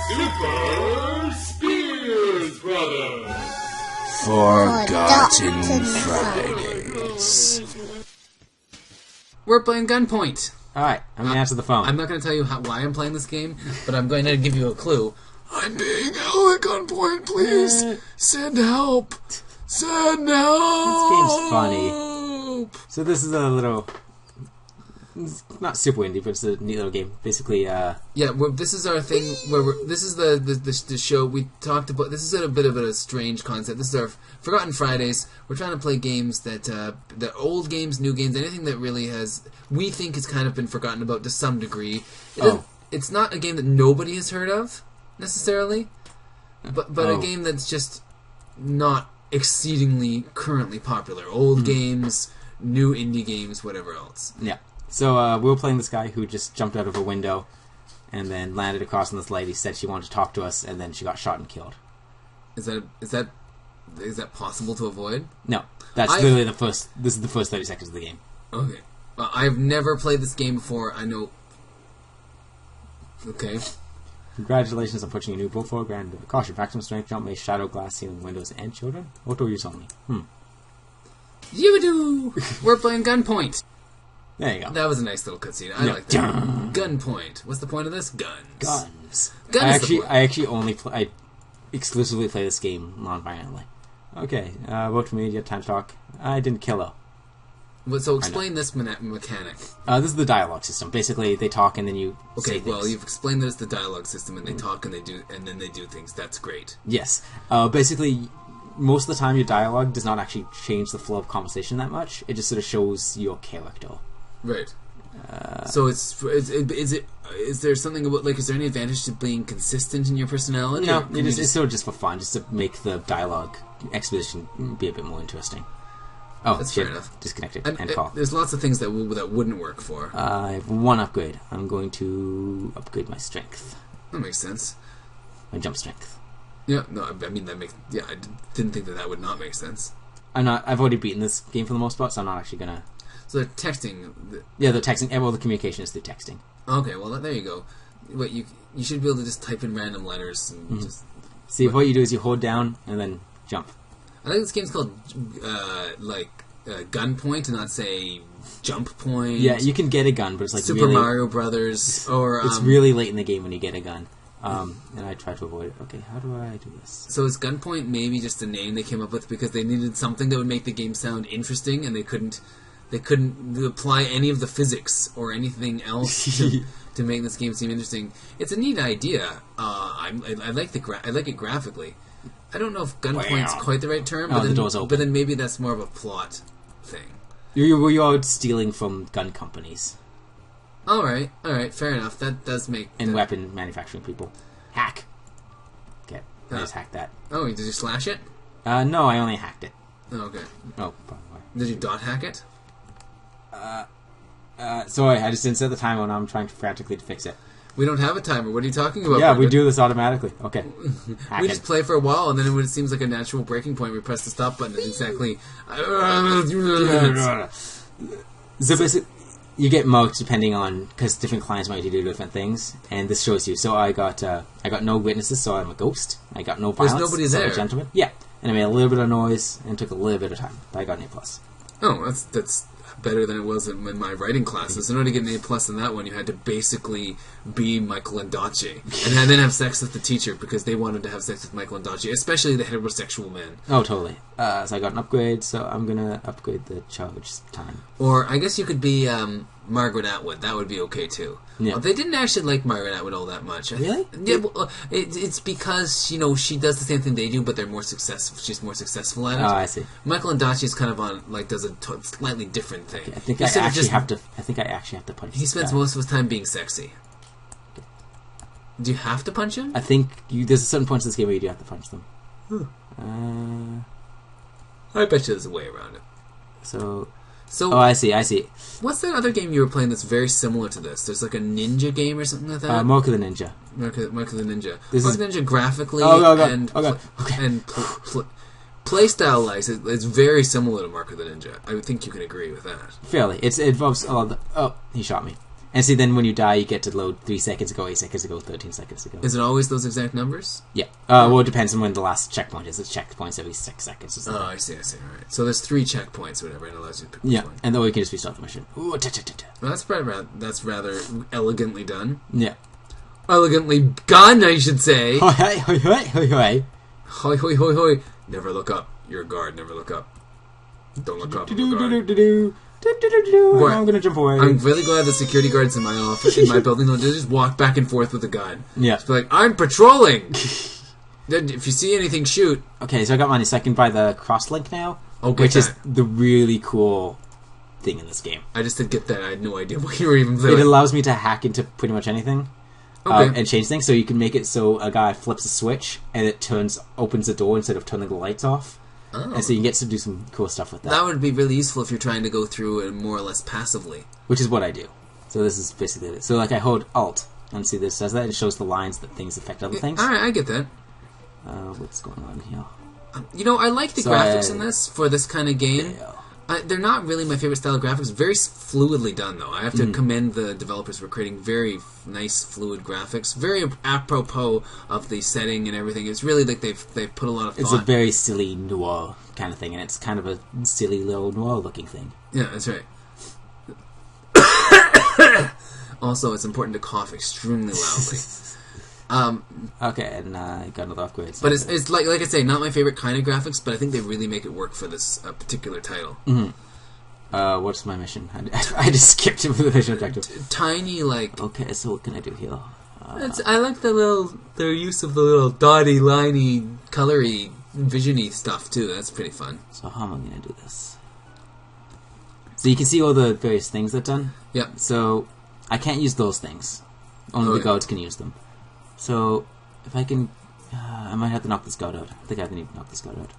Super Spears Brothers. Forgotten Fridays. We're playing Gunpoint. Alright, I'm going to answer the phone. I'm not going to tell you why I'm playing this game, but I'm going to give you a clue. I'm being held at gunpoint, please. Send help. Send help. This game's funny. So this is a little... It's not super indie, but it's a neat little game. Basically, yeah, this is our thing where this is the show we talked about. This is a bit of a strange concept. This is our Forgotten Fridays. We're trying to play games that the old games, new games, anything that really we think has kind of been forgotten about to some degree. It's not a game that nobody has heard of necessarily, but a game that's just not exceedingly currently popular. Old games, new indie games, whatever else. Yeah. So we were playing this guy who just jumped out of a window and then landed across on this lady, said she wanted to talk to us, and then she got shot and killed. Is that possible to avoid? No. That's literally this is the first 30 seconds of the game. Okay. Well, I've never played this game before. I know... Okay. Congratulations on pushing a new Bull Grand. Caution, maximum strength jump may shadow glass, ceiling, windows, and children. Auto use only. You-do! We're playing Gunpoint. There you go. That was a nice little cutscene. I like that. Gunpoint. What's the point of this? Guns. I actually exclusively play this game non-violently. Okay, vote for me. You have time to talk. I didn't kill her. So explain this mechanic. This is the dialogue system. Basically, they talk and then you say things. Well, you've explained that it's the dialogue system, and they talk and then they do things. That's great. Yes. Basically, most of the time your dialogue does not actually change the flow of conversation that much. It just sort of shows your character. Right. So is there something about, like, is there any advantage to being consistent in your personality? No, it's sort of just for fun, just to make the dialogue exposition be a bit more interesting. Oh, that's fair enough. Disconnected and call. There's lots of things that wouldn't work for. I have one upgrade. I'm going to upgrade my strength. That makes sense. My jump strength. Yeah, no, I mean that makes. Yeah, I didn't think that would not make sense. I've already beaten this game for the most part, so I'm not actually gonna. So they're texting. Yeah, the texting. Well, the communication is through texting. Okay, well there you go. Wait, you should be able to just type in random letters and just. See, what you do is you hold down and then jump. I think this game's called Gunpoint and not say Jump Point. Yeah, you can get a gun, but it's like Super Mario Brothers or. It's really late in the game when you get a gun. And I try to avoid it. Okay, how do I do this? So is Gunpoint maybe just a name they came up with because they needed something that would make the game sound interesting, and they couldn't apply any of the physics or anything else to make this game seem interesting. It's a neat idea. I like it graphically. I don't know if Gunpoint's quite the right term, but the door's open. But then maybe that's more of a plot thing. You're stealing from gun companies. All right, fair enough. That does make... And weapon manufacturing people. Hack. Okay, I just hacked that. Oh, did you slash it? No, I only hacked it. Oh, okay. Oh, probably. Did you dot hack it? Sorry, I just didn't set the timer and I'm trying frantically to fix it. We don't have a timer. What are you talking about? Yeah, we do this automatically. Okay. We just play for a while, and then when it seems like a natural breaking point, we press the stop button at exactly... So basically, you get marked depending on... Because different clients might do different things, and this shows you. So I got no witnesses, so I'm a ghost. I got no violence. There's nobody so there. I'm a gentleman. Yeah. And I made a little bit of noise, and it took a little bit of time. But I got an A+. Oh, that's better than it was in my writing classes. In order to get an A+ in that one, you had to basically be Michael and Daci, and then have sex with the teacher because they wanted to have sex with Michael and Daci, especially the heterosexual men. Oh, totally. So I got an upgrade, so I'm gonna upgrade the charge time. Or I guess you could be Margaret Atwood. That would be okay too. Yeah. They didn't actually like Margaret Atwood all that much. Really? Yeah. Well, it's because she does the same thing they do, but they're more successful. She's more successful at it. Oh, I see. Michael and Daci is kind of on does a slightly different thing. Okay, I think I actually have to punch. He spends most of his time being sexy. Okay. Do you have to punch him? I think there's a certain point in this game where you do have to punch them. I bet you there's a way around it. So. Oh, I see. What's that other game you were playing that's very similar to this? There's like a ninja game or something like that? Mark of the Ninja. Mark of the Ninja. This Mark of the Ninja graphically and playstyle wise, it's very similar to Mark of the Ninja. I would think you can agree with that. Fairly. It involves a lot of he shot me. And see, then when you die, you get to load 3 seconds ago, 8 seconds ago, 13 seconds ago. Is it always those exact numbers? Yeah. Well, it depends on when the last checkpoint is. It's checkpoints every 6 seconds or something. Oh, I see. Alright. So there's 3 checkpoints, whatever, and it allows you to pick which one. And then you can just restart the mission. Ooh, Well, that's rather elegantly done. Yeah. Elegantly done, I should say. Hoi, hoi, hoi, hoi, hoi. Hoi, hoi, hoi, hoi. Never look up. You're a guard. Never look up. Don't look up. I'm a guard. Boy, I'm gonna jump away. I'm really glad the security guards in my office, in my building, don't just walk back and forth with a gun. Yeah. Just be like, I'm patrolling! Then if you see anything, shoot. Okay, so I got mine. So I can buy the crosslink now, Okay, which is the really cool thing in this game. I just did get that. I had no idea what you were even It doing. allows me to hack into pretty much anything. Okay. And change things. So you can make it so a guy flips a switch and it opens the door instead of turning the lights off. Oh. And so you get to do some cool stuff with that. That would be really useful if you're trying to go through it more or less passively. Which is what I do. So this is basically it. So like I hold Alt and see this says that. It shows the lines that things affect other things. Alright, I get that. What's going on here? You know, I like the graphics in this for this kind of game. Yeah. They're not really my favorite style of graphics. Very fluidly done, though. I have to commend the developers for creating very nice, fluid graphics. Very apropos of the setting and everything. It's really like they've put a lot of thought. It's a very silly noir kind of thing, and it's kind of a silly little noir-looking thing. Yeah, that's right. Also, it's important to cough extremely loudly. Okay, and I got another upgrade. So But it's like I say, not my favorite kind of graphics, but I think they really make it work for this particular title. What's my mission? I just skipped it with the mission objective. Tiny, like... Okay, so what can I do here? I like their use of the little dotty, liney, colory, visiony stuff, too. That's pretty fun. So how am I going to do this? So you can see all the various things they've done. Yep. So I can't use those things. Only the guards can use them. So if I can... I might have to knock this guard out. I think I need to knock this guard out.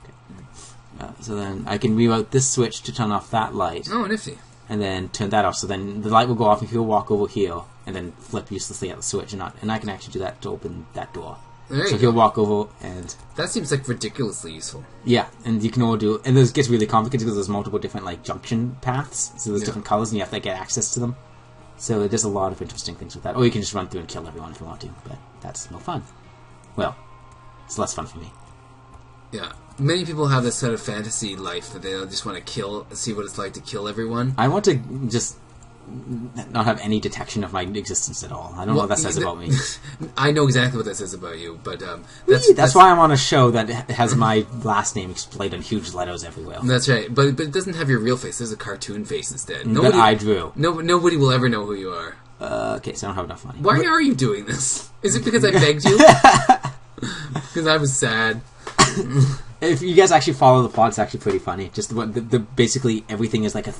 Okay. So then I can reroute this switch to turn off that light. Oh, nifty. And then turn that off. So then the light will go off if he'll walk over here and then flip uselessly at the switch. And I can actually do that to open that door. There So you he'll go. walk over and... That seems like ridiculously useful. Yeah, and you can all do... And this gets really complicated because there's multiple different like junction paths. So there's different colors and you have to get access to them. So there's a lot of interesting things with that. Or you can just run through and kill everyone if you want to. But that's no fun. Well, it's less fun for me. Yeah. Many people have this sort of fantasy life that they just want to see what it's like to kill everyone. I want to just not have any detection of my existence at all. I don't know what that says about me. I know exactly what that says about you, but That's why I'm on a show that has my last name displayed in huge letters everywhere. That's right, but it doesn't have your real face. There's a cartoon face instead. That I drew. Nobody will ever know who you are. Okay, so I don't have enough money. Why are you doing this? Is it because I begged you? Because I was sad. If you guys actually follow the plot, it's actually pretty funny. Just basically everything is like a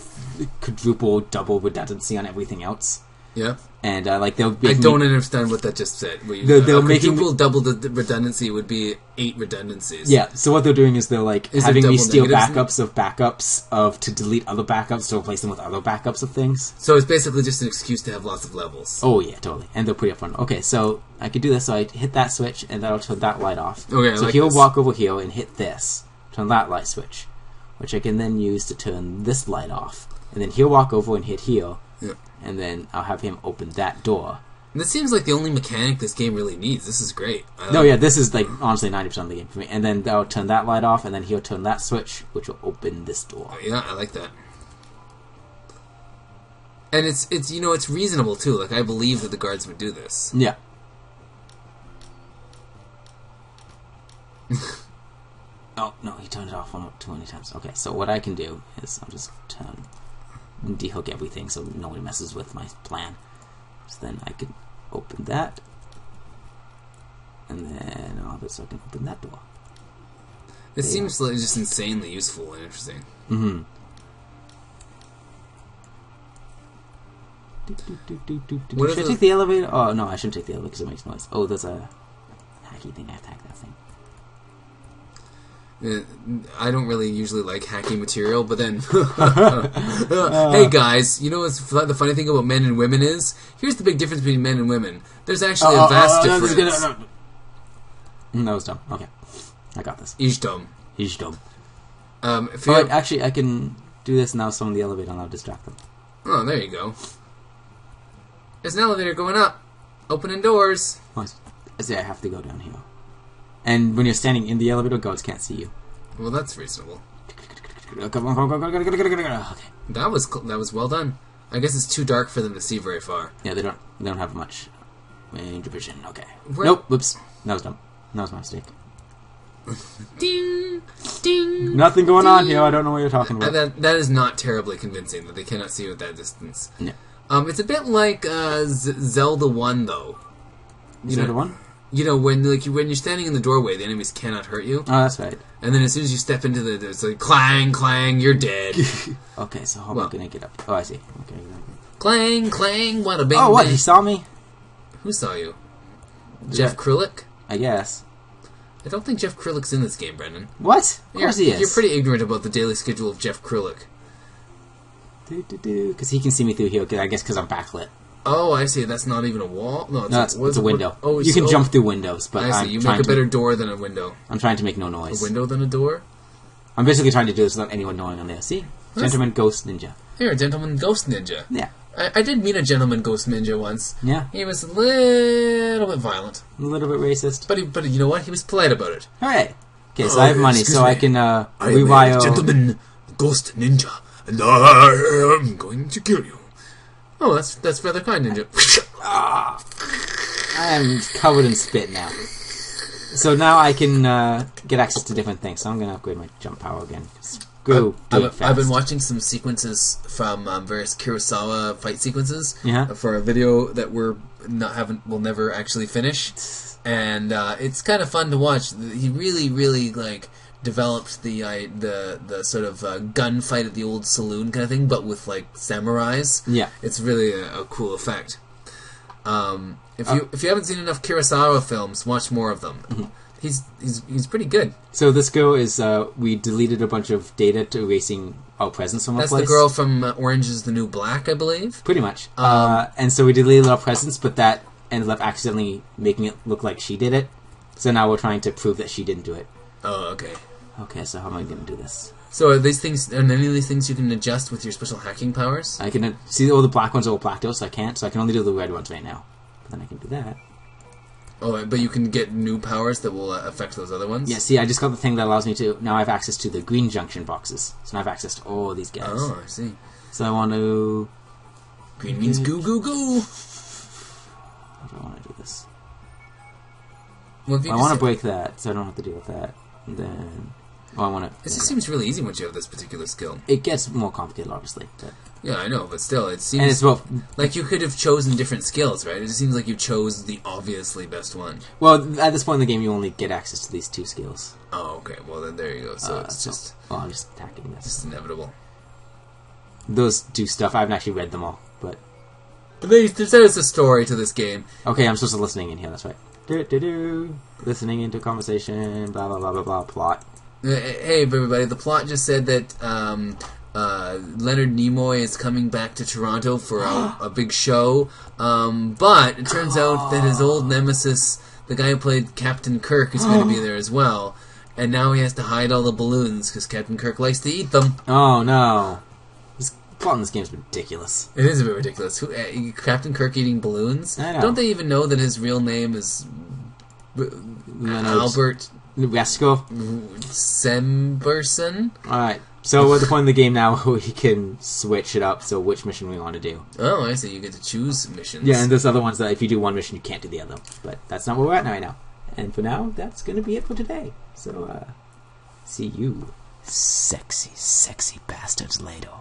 quadruple, double redundancy on everything else. Yeah. And like they'll. I don't understand what that just said. They're making quadruple, double the redundancy would be 8 redundancies. Yeah. So what they're doing is they're like Is it having me double steal negatives? backups to delete other backups to replace them with other backups of things. So it's basically just an excuse to have lots of levels. Oh yeah, totally. And they're pretty upfront. Okay, so I could do this. So I hit that switch, and that'll turn that light off. Okay, so like he'll this. walk over here and hit this, turn that light switch, which I can then use to turn this light off. And then he'll walk over and hit here, Yeah. and then I'll have him open that door. And this seems like the only mechanic this game really needs. This is great. No, yeah, this is like honestly 90% of the game for me. And then I'll turn that light off, and then he'll turn that switch, which will open this door. Yeah, I like that. And it's it's reasonable too. Like I believe that the guards would do this. Yeah. Oh no, he turned it off too many times. Okay, so what I can do is I'll just dehook everything so nobody messes with my plan. So then I can open that, and then I'll have it so I can open that door. It seems like just insanely useful and interesting. Mm-hmm. What Should I are take the elevator? Oh no, I shouldn't take the elevator because it makes noise. Oh, there's a hacky thing. I have to hack that thing. I don't really usually like hacking material, but then... hey guys, you know what's the funny thing about men and women is? Here's the big difference between men and women. There's actually a vast difference. That was dumb. Okay. I got this. Ish dumb. Ish dumb. If you have... Actually, I can do this now. Someone in the elevator and I'll distract them. Oh, there you go. There's an elevator going up. Opening doors. Oh, I see. I have to go down here. And when you're standing in the elevator, guards can't see you. Well, that's reasonable. Come on, okay. That was well done. I guess it's too dark for them to see very far. Yeah, they don't have much range of vision. Okay. Where- Nope. Whoops. That was dumb. That was my mistake. Ding, ding. Nothing going on ding. here. I don't know what you're talking about. That is not terribly convincing that they cannot see you at that distance. No. It's a bit like Zelda 1, though. Zelda 1? You know, when you're standing in the doorway, the enemies cannot hurt you. Oh, that's right. And then as soon as you step into it's like clang, clang, you're dead. Okay, so how am I gonna get up? Oh, I see. Okay. Clang, clang, what a big. Oh, what? bang. He saw me? Who saw you? Jeff Krillick? I guess. I don't think Jeff Krillick's in this game, Brendan. What? Of course he is. You're pretty ignorant about the daily schedule of Jeff Krillick. Because he can see me through here. I guess because I'm backlit. Oh, I see. That's not even a wall. No, It's a window. Oh, you can jump through windows, but I see. You make a better door than a window. I'm trying to make no noise. A window than a door? I'm basically trying to do this without anyone knowing I'm there. See? Gentleman Ghost Ninja. Here, a gentleman ghost ninja. Yeah. I did meet a gentleman ghost ninja once. Yeah. He was a little bit violent. A little bit racist. But you know what? He was polite about it. Alright. Okay, so I have money, so I can I am rewire... a gentleman ghost ninja, and I am going to kill you. Oh, that's rather kind, ninja. I am covered in spit now. So now I can get access to different things. So I'm going to upgrade my jump power again. I've been watching some sequences from various Kurosawa fight sequences Yeah. for a video that we'll never actually finish, and it's kind of fun to watch. He really developed the sort of gunfight at the old saloon kind of thing, but with like samurais. Yeah. It's really a cool effect. If you haven't seen enough Kurosawa films, watch more of them. Mm-hmm. He's pretty good. So this girl is, we deleted a bunch of data to erasing our presence from our That's place. the girl from Orange is the New Black, I believe. Pretty much. And so we deleted our presence, but that ended up accidentally making it look like she did it. So now we're trying to prove that she didn't do it. Oh, okay. Okay, so how am I going to do this? So are any of these things you can adjust with your special hacking powers? I can see all the black ones are all blacked out, so I can't. So I can only do the red ones right now. But then I can do that. Oh, but you can get new powers that will affect those other ones? Yeah, see, I just got the thing that allows me to... Now I have access to the green junction boxes. So now I have access to all these guys. Oh, I see. So I want to... Green means goo goo goo! How do I want to do this? Well, I want to break that, so I don't have to deal with that. And then... Oh, I want to... This just seems really easy once you have this particular skill. It gets more complicated, obviously. But... Yeah, I know, but still, it seems... And it's both... like you could have chosen different skills, right? It just seems like you chose the obviously best one. Well, at this point in the game, you only get access to these two skills. Oh, okay. Well, then there you go. So it's just... Oh, I'm just attacking this. Just inevitable. Those do stuff. I haven't actually read them all, but... But there is a story to this game. Okay, I'm supposed to listening in here, that's right. Listening into conversation, blah, blah, blah, blah, blah, plot. Hey, everybody, the plot just said that Leonard Nimoy is coming back to Toronto for a big show, but it turns out that his old nemesis, the guy who played Captain Kirk, is going to be there as well, and now he has to hide all the balloons because Captain Kirk likes to eat them. Oh, no. This plot in this game is ridiculous. It is a bit ridiculous. Captain Kirk eating balloons? I know. Don't they even know that his real name is Albert Resco? Semberson? Alright, so at the point in the game now we can switch it up, so which mission we want to do. Oh, I see. You get to choose missions. Yeah, and there's other ones that if you do one mission, you can't do the other. But that's not where we're at right now. And for now, that's going to be it for today. So, see you, sexy, sexy bastards later.